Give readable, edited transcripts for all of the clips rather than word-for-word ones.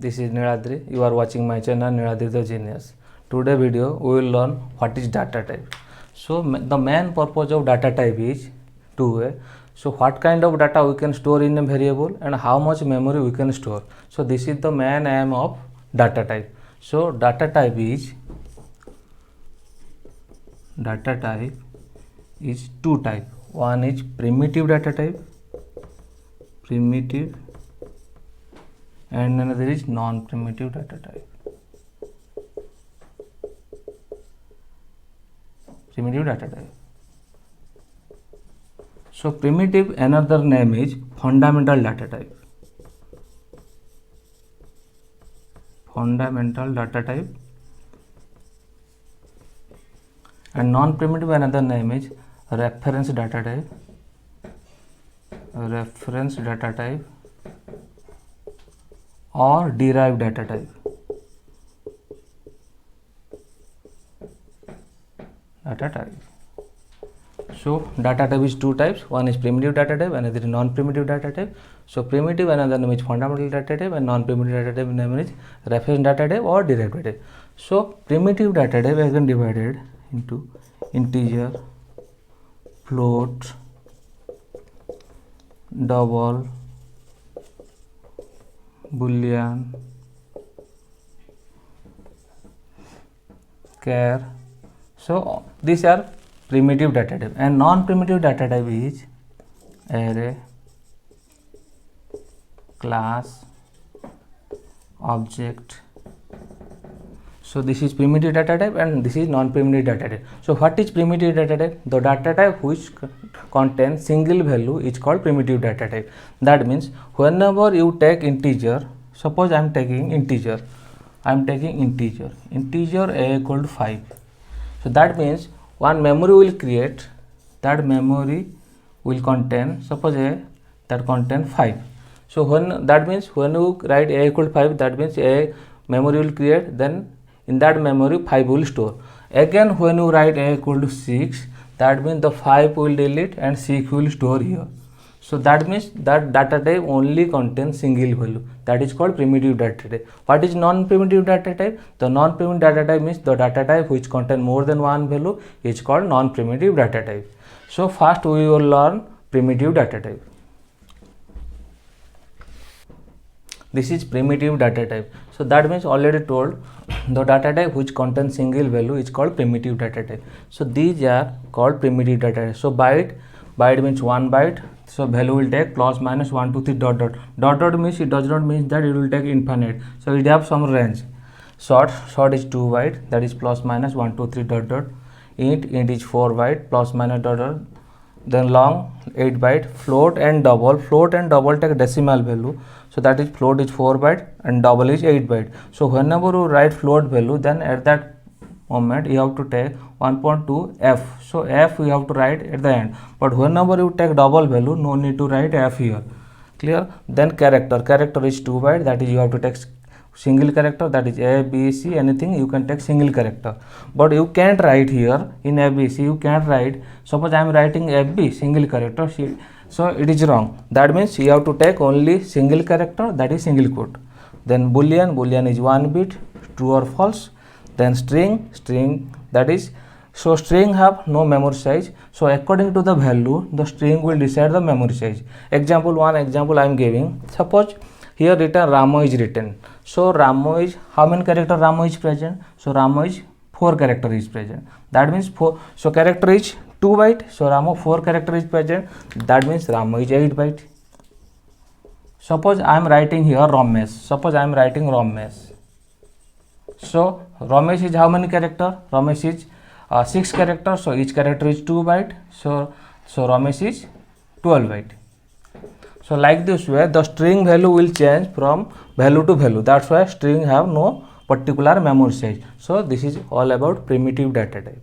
This is Niladri. You are watching my channel Niladri the Genius. Today video we will learn what is data type. So the main purpose of data type is two-way. So what kind of data we can store in a variable and how much memory we can store. So this is the main aim of data type. So data type is two type. One is primitive data type, and another is non-primitive data type. Primitive data type. So primitive, another name is fundamental data type. Fundamental data type. And non-primitive, another name is reference data type. Reference data type or derived data type. Data type. So data type is two types. One is primitive data type, another is non-primitive data type. So primitive, another name is fundamental data type, and non-primitive data type name is reference data type or derived data type. So primitive data type is again divided into integer, float, double, boolean, char. So these are primitive data type, and non-primitive data type is array, class, object. So this is primitive data type and this is non-primitive data type. So what is primitive data type? The data type which contains single value is called primitive data type. That means whenever you take integer, suppose I am taking integer a equal to 5. So that means one memory will create, that memory will contain, suppose a that contain 5. So that means when you write a equal to 5, that means a memory will create, then in that memory 5 will store. Again when you write a equal to 6, that means the 5 will delete and 6 will store here. So that means that data type only contains single value. That is called primitive data type. What is non-primitive data type? The non-primitive data type means the data type which contain more than one value is called non-primitive data type. So first we will learn primitive data type. This is primitive data type. So that means already told the data type which contains single value is called primitive data type. So these are called primitive data type. So byte means 1 byte. So value will take plus minus 1 2 3 dot dot. Dot dot means it does not mean that it will take infinite. So it have some range. Short is 2 byte, that is plus minus 1 2 3 dot dot. Int is 4 byte plus minus dot dot. Then long 8 byte. Float and double take decimal value. So that is float is 4 byte and double is 8 byte. So whenever you write float value, then at that moment you have to take 1.2 f. So f you have to write at the end. But whenever you take double value, no need to write f here. Clear? Then character is 2 byte, that is you have to take single character, that is A, B, C, anything you can take single character. But you can't write here in A, B, C, you can't write. Suppose I am writing FB single character, so it is wrong. That means you have to take only single character, that is single quote. Then boolean is 1 bit, true or false. Then string, that is, so string have no memory size. So according to the value, the string will decide the memory size. One example I am giving. Suppose here written Ramo is written. So Ramo is, how many character Ramo is present? So Ramo is 4 character is present. That means 4. So character is 2 byte. So Ramo 4 character is present. That means Ramo is 8 byte. Suppose I am writing here Ramesh. So Ramesh is how many character? Ramesh is 6 characters. So each character is 2 byte. So Ramesh is 12 byte. So like this way, the string value will change from value to value. That's why string have no particular memory size. So this is all about primitive data type.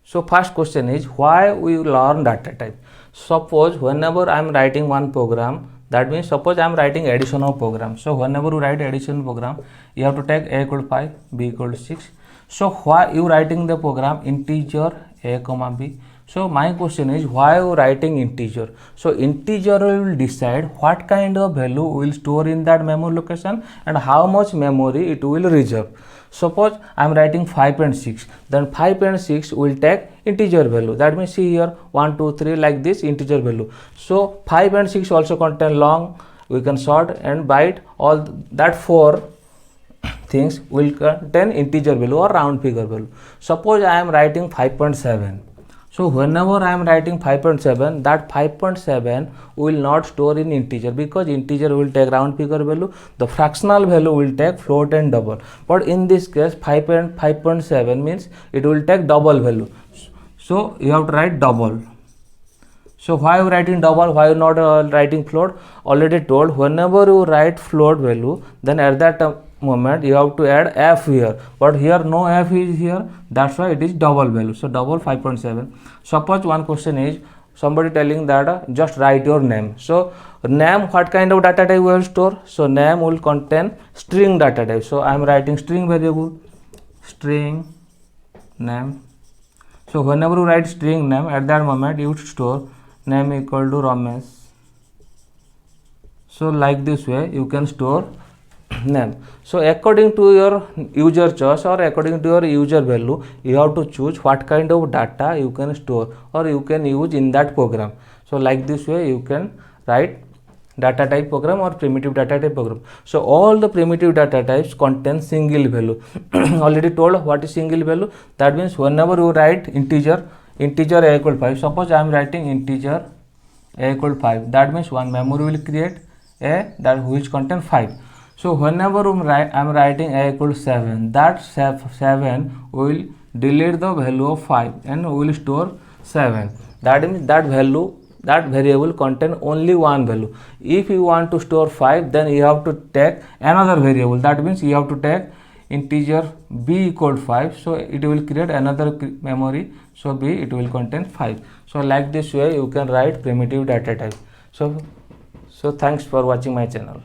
So first question is why we learn data type. Suppose whenever I am writing one program, that means suppose I am writing addition of program. So whenever you write addition program, you have to take a equal to 5, b equal to 6. So why you writing the program integer a comma b. So my question is, why you writing integer? So integer will decide what kind of value will store in that memory location and how much memory it will reserve. Suppose I am writing 5 and 6, then 5 and 6 will take integer value. That means see here 1, 2, 3 like this integer value. So 5 and 6 also contain long, we can sort and byte, all that 4 things will contain integer value or round figure value. Suppose I am writing 5.7. So whenever I am writing 5.7, that 5.7 will not store in integer because integer will take round figure value, the fractional value will take float and double. But in this case 5 and 5.7 means it will take double value. So you have to write double. So why you writing double, why you not writing float? Already told, whenever you write float value, then at that moment you have to add f here, but here no f is here, that's why it is double value. So double 5.7. Suppose one question is somebody telling that just write your name. So name, what kind of data type will store? So name will contain string data type. So I am writing string variable, string name. So whenever you write string name, at that moment you store name equal to Ramesh. So like this way you can store name. So according to your user choice or according to your user value, you have to choose what kind of data you can store or you can use in that program. So like this way you can write data type program or primitive data type program. So all the primitive data types contain single value. Already told what is single value. That means whenever you write integer a equal 5, suppose I am writing integer a equal 5, that means one memory will create a that which contain 5. So whenever I am writing a equal 7, that 7 will delete the value of 5 and will store 7. That means that value, that variable contain only one value. If you want to store 5, then you have to take another variable. That means you have to take integer b equal 5. So it will create another memory. So b, it will contain 5. So like this way you can write primitive data type. So thanks for watching my channel.